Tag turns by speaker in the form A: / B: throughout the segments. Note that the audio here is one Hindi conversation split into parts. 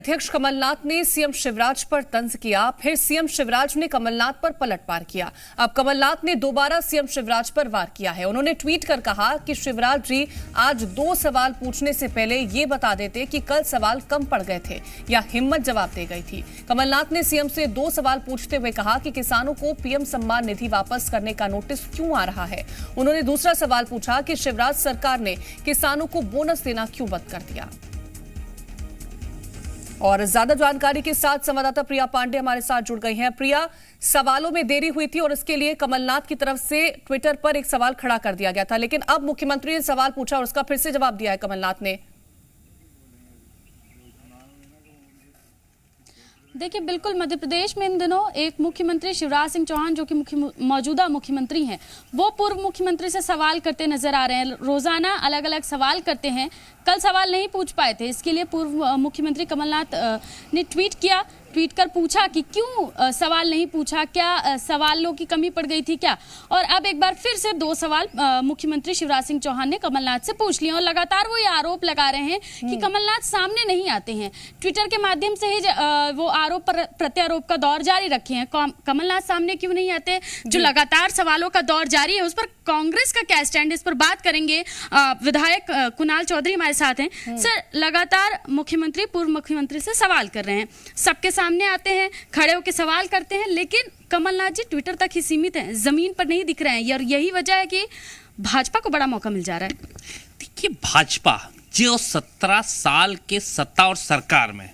A: अध्यक्ष कमलनाथ ने सीएम शिवराज पर तंज किया, फिर सीएम शिवराज ने कमलनाथ पर पलटवार किया। अब कमलनाथ ने दोबारा सीएम शिवराज पर वार किया है। उन्होंने ट्वीट कर कहा कि शिवराज जी आज 2 सवाल पूछने से पहले ये बता देते कि कल सवाल कम पड़ गए थे या हिम्मत जवाब दे गई थी। कमलनाथ ने सीएम से 2 सवाल पूछते हुए कहा कि किसानों को पीएम सम्मान निधि वापस करने का नोटिस क्यों आ रहा है। उन्होंने दूसरा सवाल पूछा कि शिवराज सरकार ने किसानों को बोनस देना क्यों बंद कर दिया। और ज्यादा जानकारी के साथ संवाददाता प्रिया पांडे हमारे साथ जुड़ गई हैं। प्रिया, सवालों में देरी हुई थी और इसके लिए कमलनाथ की तरफ से ट्विटर पर एक सवाल खड़ा कर दिया गया था, लेकिन अब मुख्यमंत्री ने सवाल पूछा और उसका फिर से जवाब दिया है कमलनाथ ने।
B: देखिए, बिल्कुल मध्य प्रदेश में इन दिनों एक मुख्यमंत्री शिवराज सिंह चौहान जो कि मौजूदा मुख्यमंत्री हैं, वो पूर्व मुख्यमंत्री से सवाल करते नजर आ रहे हैं। रोजाना अलग अलग सवाल करते हैं। कल सवाल नहीं पूछ पाए थे, इसके लिए पूर्व मुख्यमंत्री कमलनाथ ने ट्वीट कर पूछा कि क्यों सवाल नहीं पूछा, क्या सवालों की कमी पड़ गई थी क्या। और अब एक बार फिर से 2 सवाल मुख्यमंत्री शिवराज सिंह चौहान ने कमलनाथ से पूछ लिए और लगातार वो ये आरोप लगा रहे हैं कि कमलनाथ सामने नहीं आते हैं। ट्विटर के माध्यम से ही वो आरोप प्रत्यारोप का दौर जारी रखे हैं। कमलनाथ सामने क्यों नहीं आते, जो लगातार सवालों का दौर जारी है, उस पर कांग्रेस का क्या स्टैंड, इस पर बात करेंगे। विधायक कुणाल चौधरी हमारे साथ हैं। सर, लगातार मुख्यमंत्री पूर्व मुख्यमंत्री से सवाल कर रहे हैं, सबके सामने आते हैं, खड़े होकर सवाल करते हैं, लेकिन कमलनाथ जी ट्विटर तक ही सीमित हैं, जमीन पर नहीं दिख रहे हैं। और यही वजह है कि भाजपा को बड़ा मौका मिल जा रहा है।
C: देखिए, भाजपा जो 17 साल के सत्ता और सरकार में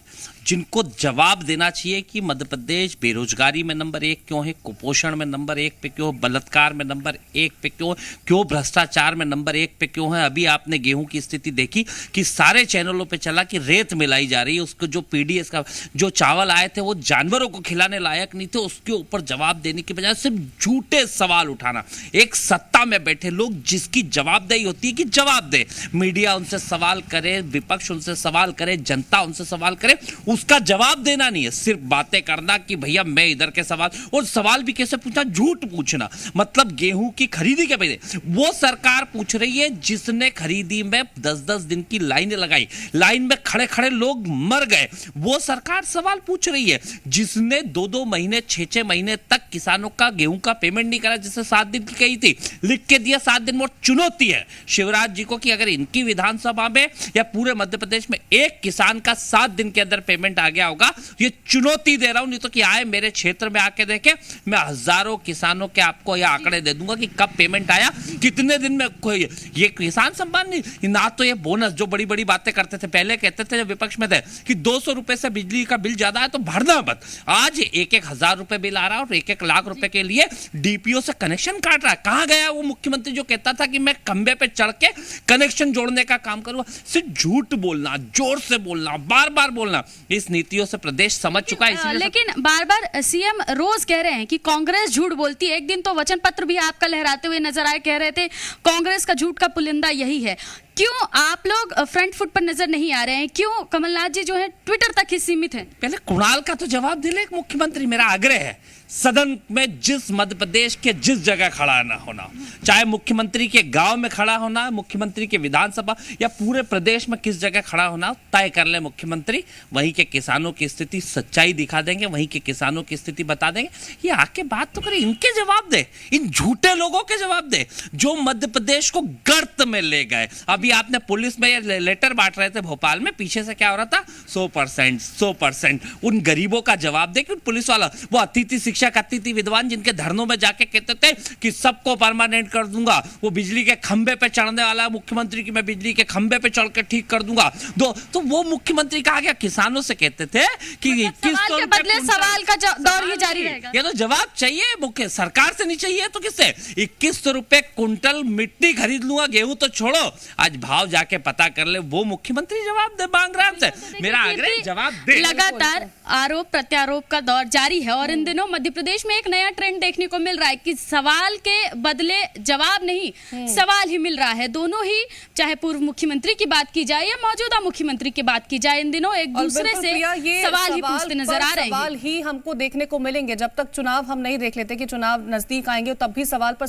C: जिनको जवाब देना चाहिए कि मध्य प्रदेश बेरोजगारी में नंबर 1 क्यों है, कुपोषण में नंबर 1 पे क्यों, बलात्कार में नंबर 1 पे क्यों भ्रष्टाचार में नंबर 1 पे क्यों है। अभी आपने गेहूं की स्थिति देखी कि सारे चैनलों पे चला कि रेत मिलाई जा रही है, उसको जो पीडीएस का जो चावल आए थे वो जानवरों को खिलाने लायक नहीं थे, उसके ऊपर जवाब देने की बजाय सिर्फ झूठे सवाल उठाना। एक सत्ता में बैठे लोग जिसकी जवाबदेही होती है कि जवाब दे, मीडिया उनसे सवाल करे, विपक्ष उनसे सवाल करे, जनता उनसे सवाल करे, उसका जवाब देना नहीं है, सिर्फ बातें करना कि भैया मैं इधर के सवाल। और सवाल भी कैसे पूछना, झूठ पूछना। मतलब गेहूं की खरीदी के पैसे वो सरकार पूछ रही है जिसने खरीदी में 10-10 दिन की लाइनें लगाई, लाइन में खड़े खड़े लोग मर गए, वो सरकार सवाल पूछ रही है। जिसने 2-2 महीने 6-6 महीने तक किसानों का गेहूं का पेमेंट नहीं करा, जिससे 7 दिन की कही थी, लिख के दिया 7 दिन। वो चुनौती है शिवराज जी को कि अगर इनकी विधानसभा में या पूरे मध्य प्रदेश में एक किसान का 7 दिन के अंदर पेमेंट आ गया होगा, ये चुनौती दे रहा हूं। नहीं तो कि आए मेरे क्षेत्र में आके देखे, मैं हजारों किसानों के आपको ये आंकड़े दे दूंगा कि कब पेमेंट आया, कितने दिन में। कोई ये किसान सम्मान नहीं, ना तो ये बोनस जो बड़ी बड़ी बातें करते थे, पहले कहते थे जब विपक्ष में थे कि 200 रुपए से बिजली का बिल ज्यादा है तो भरना मत। आज 1-1 हजार रुपए बिल आ रहा है और 1-1 लाख रुपए के लिए डीपीओ से कनेक्शन काट रहा है। कहां गया वो मुख्यमंत्री जो कहता था कि मैं खंबे पे चढ़ के कनेक्शन जोड़ने का काम करूंगा। सिर्फ झूठ बोलना, जोर से बोलना, बार बार बोलना, इस नीतियों से प्रदेश समझ चुका है।
B: लेकिन बार बार सीएम रोज कह रहे हैं कि कांग्रेस झूठ बोलती है। एक दिन तो वचन पत्र भी आपका लहराते हुए नजर आए, कह रहे थे कांग्रेस का झूठ का पुलिंदा यही है। क्यों आप लोग फ्रंट फुट पर नजर नहीं आ रहे हैं? क्यों कमलनाथ जी जो है ट्विटर तक ही सीमित हैं?
C: पहले कुणाल का तो जवाब दे ले एक मुख्यमंत्री। मेरा आग्रह है सदन में जिस मध्य प्रदेश के जिस जगह खड़ा ना होना, चाहे मुख्यमंत्री के गांव में खड़ा होना, मुख्यमंत्री के विधानसभा या पूरे प्रदेश में किस जगह खड़ा होना, तय कर ले मुख्यमंत्री। वहीं के किसानों की स्थिति सच्चाई दिखा देंगे, वहीं के किसानों की स्थिति बता देंगे। ये आके बात तो करे, इनके जवाब दे, इन झूठे लोगों के जवाब दे जो मध्य प्रदेश को गर्त में ले गए। अभी आपने पुलिस में ये लेटर बांट रहे थे भोपाल में, पीछे से क्या हो रहा था, 100%। उन गरीबों का जवाब दे कि पुलिस वाला वो अतिथि शिक्षक, अतिथि विद्वान जिनके धरनों में जाके कहते थे कि सबको परमानेंट कर दूंगा, वो बिजली के खंबे पे चढ़ने वाला मुख्यमंत्री की मैं बिजली के खंबे पे चढ़ के ठीक कर दूंगा। तो वो मुख्यमंत्री कहा गया किसानों से कहते थे कि
B: 21 बदले सवाल का दौर ही जारी रहेगा।
C: ये तो जवाब चाहिए मुख्य सरकार से, नहीं चाहिए तो किससे? 21 रुपए कुंटल मिट्टी खरीद लूंगा, गेहूं तो छोड़ो, आज भाव जाके पता कर ले, वो मुख्यमंत्री जवाब दे मांग रहा है। मेरा आग्रह जवाब दे।
B: लगातार आरोप प्रत्यारोप का दौर जारी है और इन दिनों मध्य प्रदेश में एक नया ट्रेंड देखने को मिल रहा है कि सवाल के बदले जवाब नहीं, सवाल ही मिल रहा है। दोनों ही, चाहे पूर्व मुख्यमंत्री की बात की जाए या मौजूदा मुख्यमंत्री की बात की जाए, इन दिनों एक दूसरे से सवाल ही पूछते नजर आ रहे हैं।
A: सवाल ही हमको देखने को मिलेंगे जब तक चुनाव हम नहीं देख लेते कि चुनाव नजदीक आएंगे, तब भी सवाल पर